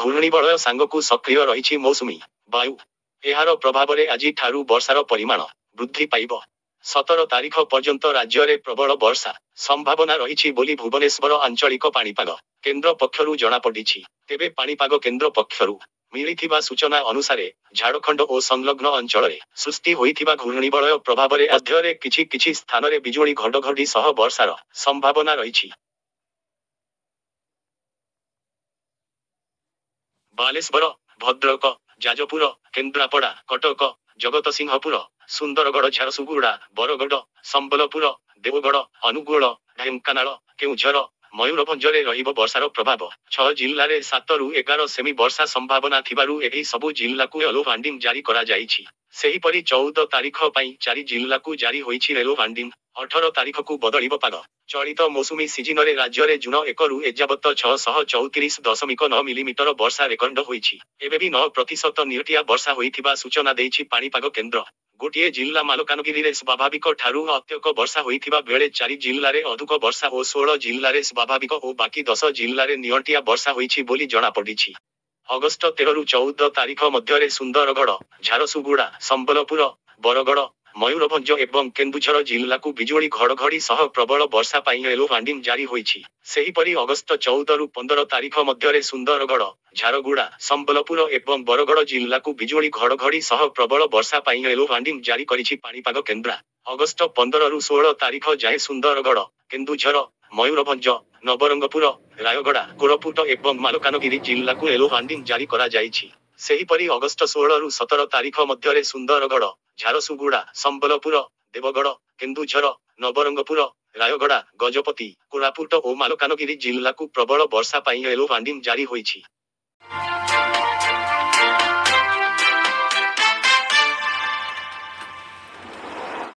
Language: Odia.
ଘୂର୍ଣ୍ଣିବଳୟ ସାଙ୍ଗକୁ ସକ୍ରିୟ ରହିଛି ମୌସୁମୀ ବାୟୁ। ଏହାର ପ୍ରଭାବରେ ଆଜିଠାରୁ ବର୍ଷାର ପରିମାଣ ବୃଦ୍ଧି ପାଇବ। 17 ତାରିଖ ପର୍ଯ୍ୟନ୍ତ ରାଜ୍ୟରେ ପ୍ରବଳ ବର୍ଷା ସମ୍ଭାବନା ରହିଛି ବୋଲି ଭୁବନେଶ୍ୱର ଆଞ୍ଚଳିକ ପାଣିପାଗ କେନ୍ଦ୍ର ପକ୍ଷରୁ ଜଣାପଡ଼ିଛି। ତେବେ ପାଣିପାଗ କେନ୍ଦ୍ର ପକ୍ଷରୁ ମିଳିଥିବା ସୂଚନା ଅନୁସାରେ ଝାଡ଼ଖଣ୍ଡ ଓ ସଂଲଗ୍ନ ଅଞ୍ଚଳରେ ସୃଷ୍ଟି ହୋଇଥିବା ଘୂର୍ଣ୍ଣିବଳୟ ପ୍ରଭାବରେ ମଧ୍ୟରେ କିଛି ସ୍ଥାନରେ ବିଜୁଳି ଘଡ଼ଘଡ଼ି ସହ ବର୍ଷାର ସମ୍ଭାବନା ରହିଛି। ବାଲେଶ୍ୱର, ଭଦ୍ରକ, ଯାଜପୁର, କେନ୍ଦ୍ରାପଡ଼ା, କଟକ, ଜଗତସିଂହପୁର, ସୁନ୍ଦରଗଡ଼, ଝାରସୁଗୁଡ଼ା, ବରଗଡ଼, ସମ୍ବଲପୁର, ଦେଓଗଡ଼, ଅନୁଗୁଳ, ଢେଙ୍କାନାଳ, କେଉଁଝର, ମୟୂରଭଞ୍ଜରେ ରହିବ ବର୍ଷାର ପ୍ରଭାବ। 6 ଜିଲ୍ଲାରେ 7ରୁ 11 ସେମି ବର୍ଷା ସମ୍ଭାବନା ଥିବାରୁ ଏହି ସବୁ ଜିଲ୍ଲାକୁ ୟେଲୋ ୱାର୍ଣ୍ଣିଂ ଜାରି କରାଯାଇଛି। ସେହିପରି 14 ତାରିଖ ପାଇଁ 4 ଜିଲ୍ଲାକୁ ଜାରି ହୋଇଛି ୟେଲୋ ୱାର୍ଣ୍ଣିଂ। 18 ତାରିଖକୁ ବଦଳିବ ପାଗ। ଚଳିତ ମୌସୁମୀ ସିଜିନରେ ରାଜ୍ୟରେ ଜୁନ 1ରୁ ଏଯାବତ 634.9 ମିଲିମିଟର ବର୍ଷା ରେକର୍ଡ ହୋଇଛି। ଏବେ ବି 9% ନିଅଣ୍ଟିଆ ବର୍ଷା ହୋଇଥିବା ସୂଚନା ଦେଇଛି ପାଣିପାଗ କେନ୍ଦ୍ର। ଗୋଟିଏ ଜିଲ୍ଲା ମାଲକାନଗିରିରେ ସ୍ୱାଭାବିକ ଠାରୁ ଅତ୍ୟକ ବର୍ଷା ହୋଇଥିବା ବେଳେ 4 ଜିଲ୍ଲାରେ ଅଧିକ ବର୍ଷା ଓ 16 ଜିଲ୍ଲାରେ ସ୍ୱାଭାବିକ ଓ ବାକି 10 ଜିଲ୍ଲାରେ ନିଅଣ୍ଟିଆ ବର୍ଷା ହୋଇଛି ବୋଲି ଜଣାପଡ଼ିଛି। ଅଗଷ୍ଟ 13ରୁ 14 ତାରିଖ ମଧ୍ୟରେ ସୁନ୍ଦରଗଡ଼, ଝାରସୁଗୁଡ଼ା, ସମ୍ବଲପୁର, ବରଗଡ଼, ମୟୂରଭଞ୍ଜ ଏବଂ କେନ୍ଦୁଝର ଜିଲ୍ଲାକୁ ବିଜୁଳି ଘଡ଼ଘଡ଼ି ସହ ପ୍ରବଳ ବର୍ଷା ପାଇଁ ୟେଲୋ ୱାର୍ଣ୍ଣିଂ ଜାରି ହୋଇଛି। ସେହିପରି ଅଗଷ୍ଟ 14ରୁ 15 ତାରିଖ ମଧ୍ୟରେ ସୁନ୍ଦରଗଡ଼, ଝାରସୁଗୁଡ଼ା, ସମ୍ବଲପୁର ଏବଂ ବରଗଡ଼ ଜିଲ୍ଲାକୁ ବିଜୁଳି ଘଡ଼ଘଡ଼ି ସହ ପ୍ରବଳ ବର୍ଷା ପାଇଁ ୟେଲୋ ୱାର୍ଣ୍ଣିଂ ଜାରି କରିଛି ପାଣିପାଗ କେନ୍ଦ୍ର। ଅଗଷ୍ଟ 15ରୁ 16 ତାରିଖ ଯାଏଁ ସୁନ୍ଦରଗଡ଼, କେନ୍ଦୁଝର, ମୟୂରଭଞ୍ଜ, ନବରଙ୍ଗପୁର, ରାୟଗଡ଼ା, କୋରାପୁଟ ଏବଂ ମାଲକାନଗିରି ଜିଲ୍ଲାକୁ ୟେଲୋ ୱାର୍ଣ୍ଣିଂ ଜାରି କରାଯାଇଛି। ସେହିପରି ଅଗଷ୍ଟ 16ରୁ 17 ତାରିଖ ମଧ୍ୟରେ ସୁନ୍ଦରଗଡ଼, ଝାରସୁଗୁଡ଼ା, ସମ୍ବଲପୁର, ଦେବଗଡ଼, କେନ୍ଦୁଝର, ନବରଙ୍ଗପୁର, ରାୟଗଡ଼ା, ଗଜପତି, କୋରାପୁଟ ଓ ମାଲକାନଗିରି ଜିଲ୍ଲାକୁ ପ୍ରବଳ ବର୍ଷା ପାଇଁ ୟେଲୋ ୱାର୍ଣ୍ଣିଂ ଜାରି ହୋଇଛି।